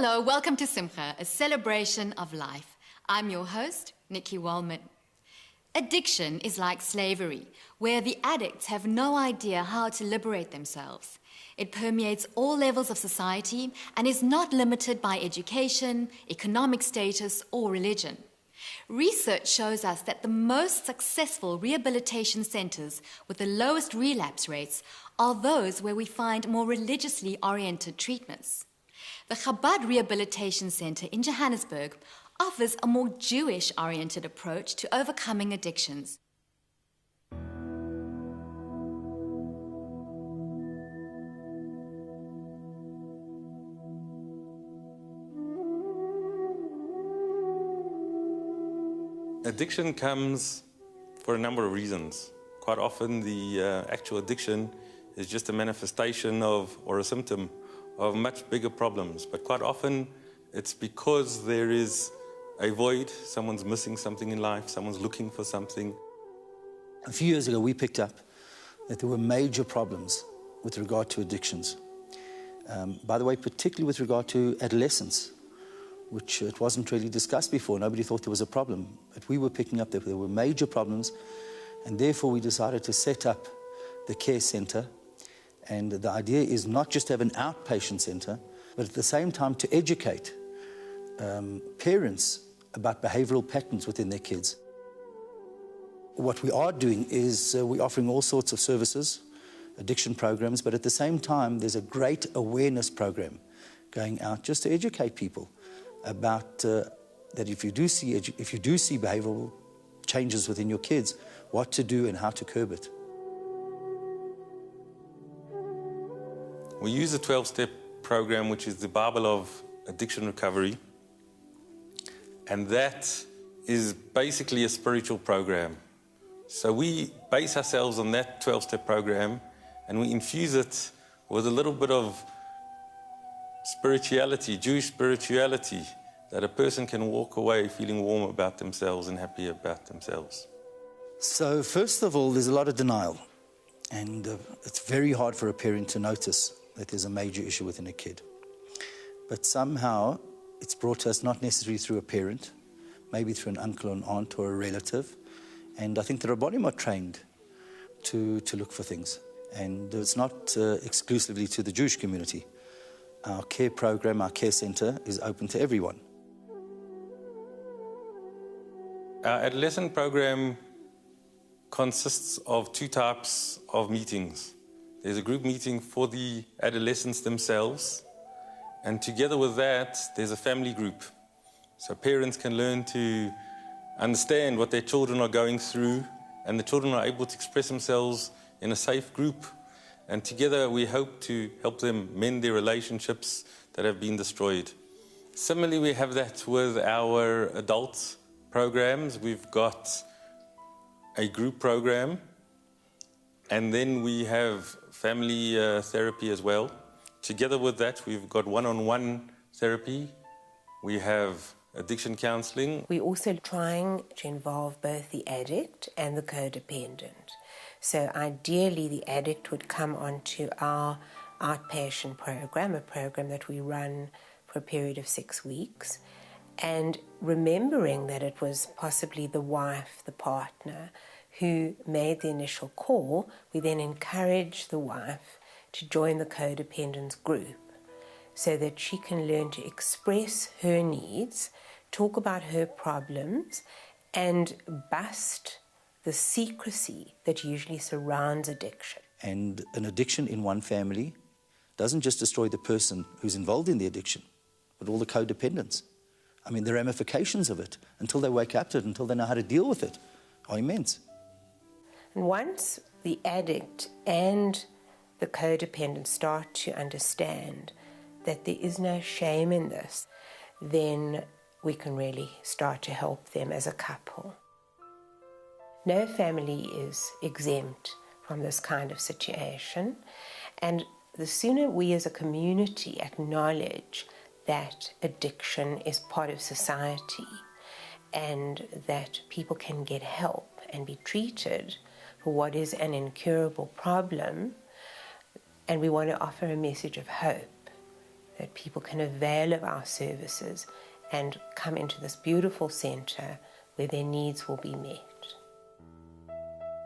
Hello, welcome to Simcha, a celebration of life. I'm your host, Nikki Wallman. Addiction is like slavery, where the addicts have no idea how to liberate themselves. It permeates all levels of society and is not limited by education, economic status, or religion. Research shows us that the most successful rehabilitation centers with the lowest relapse rates are those where we find more religiously oriented treatments. The Chabad Rehabilitation Center in Johannesburg offers a more Jewish-oriented approach to overcoming addictions. Addiction comes for a number of reasons. Quite often the actual addiction is just a manifestation of, or a symptom of much bigger problems. But quite often it's because there is a void, someone's missing something in life, someone's looking for something. A few years ago we picked up that there were major problems with regard to addictions. By the way, particularly with regard to adolescence, which it wasn't really discussed before. Nobody thought there was a problem. But we were picking up that there were major problems, and therefore we decided to set up the care center. And the idea is not just to have an outpatient center, but at the same time to educate parents about behavioral patterns within their kids. What we are doing is we're offering all sorts of services, addiction programs, but at the same time there's a great awareness program going out just to educate people about that if you do see behavioral changes within your kids, what to do and how to curb it. We use a 12-step program, which is the Bible of addiction recovery, and that is basically a spiritual program. So we base ourselves on that 12-step program, and we infuse it with a little bit of spirituality, Jewish spirituality, that a person can walk away feeling warm about themselves and happy about themselves. So first of all, there's a lot of denial, and it's very hard for a parent to notice that there's a major issue within a kid. But somehow it's brought to us not necessarily through a parent, maybe through an uncle or an aunt or a relative. And I think the Rabbanim are trained to look for things. And it's not exclusively to the Jewish community. Our care program, our care center is open to everyone. Our adolescent program consists of two types of meetings. There's a group meeting for the adolescents themselves, and together with that, there's a family group. So parents can learn to understand what their children are going through, and the children are able to express themselves in a safe group. And together we hope to help them mend their relationships that have been destroyed. Similarly, we have that with our adult programs. We've got a group program, and then we have family therapy as well. Together with that, we've got one-on-one therapy. We have addiction counseling. We're also trying to involve both the addict and the codependent. So ideally, the addict would come onto our outpatient program, a program that we run for a period of 6 weeks, and remembering that it was possibly the wife, the partner, who made the initial call, we then encourage the wife to join the codependence group so that she can learn to express her needs, talk about her problems, and bust the secrecy that usually surrounds addiction. And an addiction in one family doesn't just destroy the person who's involved in the addiction, but all the codependents. I mean, the ramifications of it, until they wake up to it, until they know how to deal with it, are immense. And once the addict and the codependent start to understand that there is no shame in this, then we can really start to help them as a couple. No family is exempt from this kind of situation, and the sooner we as a community acknowledge that addiction is part of society and that people can get help and be treated for what is an incurable problem, and we want to offer a message of hope that people can avail of our services and come into this beautiful center where their needs will be met.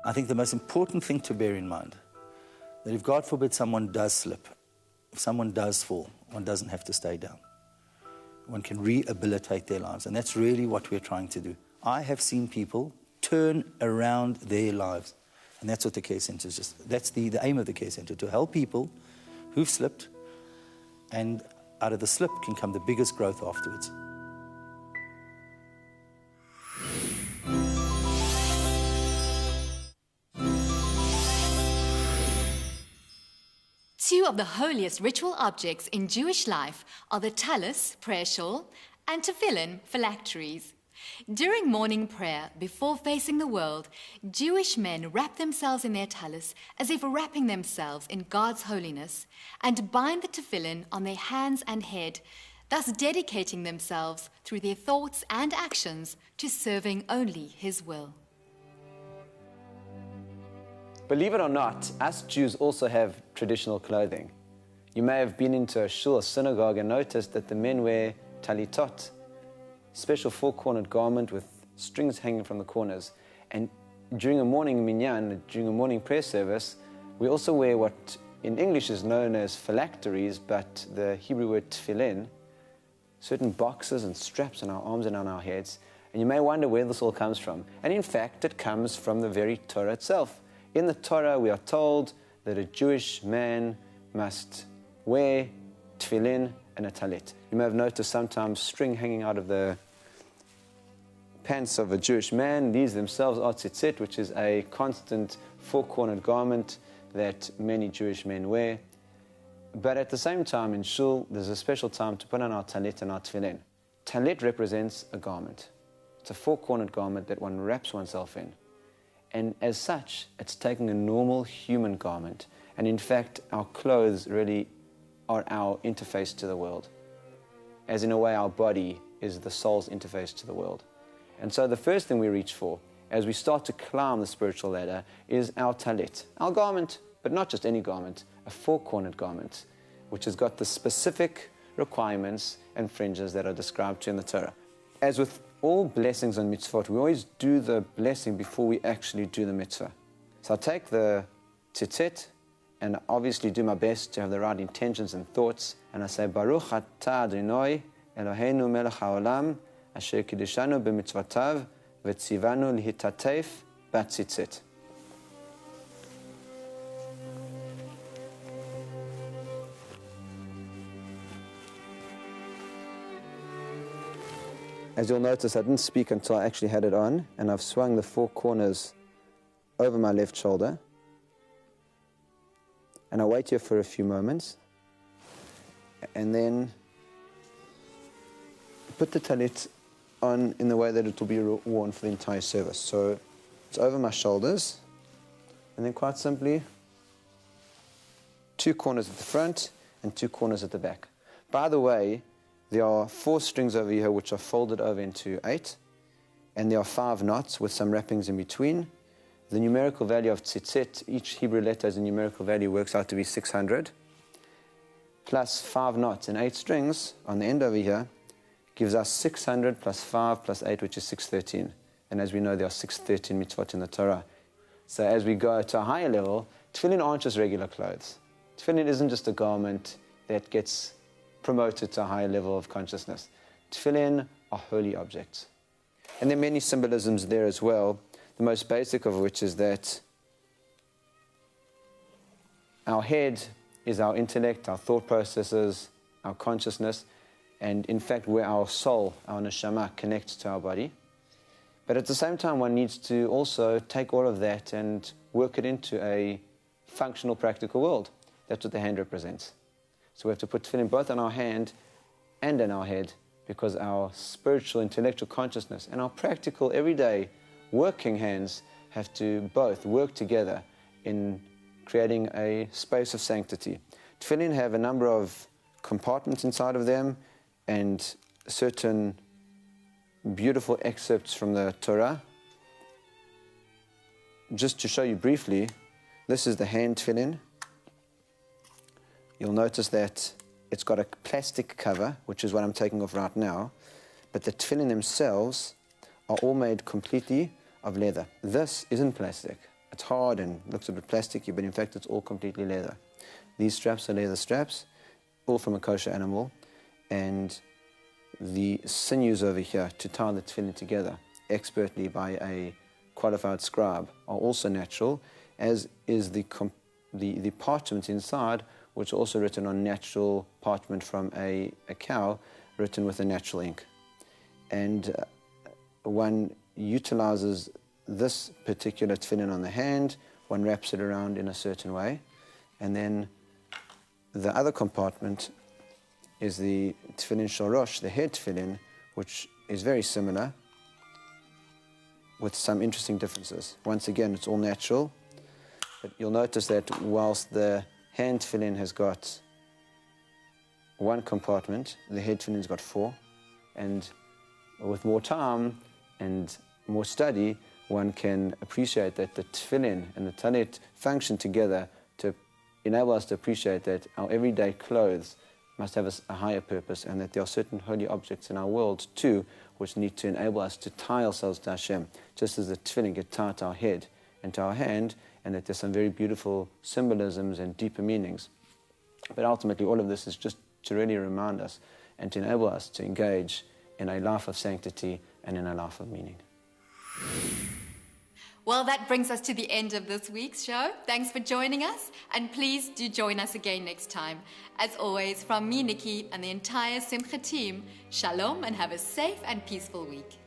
I think the most important thing to bear in mind, that if God forbid someone does slip, if someone does fall, one doesn't have to stay down. One can rehabilitate their lives, and that's really what we're trying to do. I have seen people turn around their lives, and that's what the care center is just. That's the aim of the care center, to help people who've slipped, and out of the slip can come the biggest growth afterwards. Two of the holiest ritual objects in Jewish life are the Talith, prayer shawl, and Tefillin, Phylacteries. During morning prayer, before facing the world, Jewish men wrap themselves in their Talith as if wrapping themselves in God's holiness, and bind the Tefillin on their hands and head, thus dedicating themselves through their thoughts and actions to serving only His will. Believe it or not, us Jews also have traditional clothing. You may have been into a shul or synagogue and noticed that the men wear talitot, special four-cornered garment with strings hanging from the corners. And during a morning minyan, during a morning prayer service, we also wear what in English is known as phylacteries, but the Hebrew word tefillin, certain boxes and straps on our arms and on our heads. And you may wonder where this all comes from. And in fact, it comes from the very Torah itself. In the Torah, we are told that a Jewish man must wear tefillin and a talit. You may have noticed sometimes string hanging out of the pants of a Jewish man. These themselves are tzitzit, which is a constant four-cornered garment that many Jewish men wear. But at the same time, in shul, there's a special time to put on our talit and our tefillin. Talit represents a garment. It's a four-cornered garment that one wraps oneself in. And as such, it's taking a normal human garment. And in fact, our clothes really are our interface to the world. As in a way, our body is the soul's interface to the world. And so the first thing we reach for, as we start to climb the spiritual ladder, is our talit, our garment, but not just any garment, a four-cornered garment, which has got the specific requirements and fringes that are described to in the Torah. As with all blessings and mitzvot, we always do the blessing before we actually do the mitzvah. So I'll take the tzitzit and obviously do my best to have the right intentions and thoughts. And I say, Baruch atah Adonai Eloheinu melech haolam asher kiddushanu b'mitzvotav v'tzivanu lihitatef b'tzitzit. As you'll notice, I didn't speak until I actually had it on, and I've swung the four corners over my left shoulder. And I wait here for a few moments, and then put the talit on in the way that it will be worn for the entire service. So it's over my shoulders, and then quite simply, two corners at the front and two corners at the back. By the way, there are 4 strings over here which are folded over into 8, and there are 5 knots with some wrappings in between. The numerical value of tzitzit, each Hebrew letter as a numerical value, works out to be 600, plus 5 knots and 8 strings on the end over here gives us 600 plus 5 plus 8, which is 613. And as we know, there are 613 mitzvot in the Torah. So as we go to a higher level, tefillin aren't just regular clothes. Tefillin isn't just a garment that gets promoted to a higher level of consciousness. Tefillin are holy objects. And there are many symbolisms there as well, the most basic of which is that our head is our intellect, our thought processes, our consciousness, and in fact where our soul, our neshama, connects to our body. But at the same time, one needs to also take all of that and work it into a functional, practical world. That's what the hand represents. So we have to put tefillin both on our hand and in our head, because our spiritual, intellectual consciousness and our practical, everyday working hands have to both work together in creating a space of sanctity. Tefillin have a number of compartments inside of them and certain beautiful excerpts from the Torah. Just to show you briefly, this is the hand tefillin. You'll notice that it's got a plastic cover, which is what I'm taking off right now, but the tefillin themselves are all made completely of leather. This isn't plastic. It's hard and looks a bit plasticky, but in fact it's all completely leather. These straps are leather straps, all from a kosher animal, and the sinews over here to tie the tefillin together expertly by a qualified scribe are also natural, as is the parchment inside, which are also written on natural parchment from a cow, written with a natural ink. And one utilizes this particular tefillin on the hand, one wraps it around in a certain way, and then the other compartment is the tefillin shorosh, the head tefillin, which is very similar, with some interesting differences. Once again, it's all natural, but you'll notice that whilst the hand tefillin has got one compartment, the head tefillin's got 4, and with more time and more study, one can appreciate that the tefillin and the talit function together to enable us to appreciate that our everyday clothes must have a higher purpose, and that there are certain holy objects in our world too which need to enable us to tie ourselves to Hashem, just as the tefillin get tied to our head and to our hand, and that there's some very beautiful symbolisms and deeper meanings. But ultimately all of this is just to really remind us and to enable us to engage in a life of sanctity and in a life of meaning. Well, that brings us to the end of this week's show. Thanks for joining us, and please do join us again next time. As always, from me, Nikki, and the entire Simcha team, shalom and have a safe and peaceful week.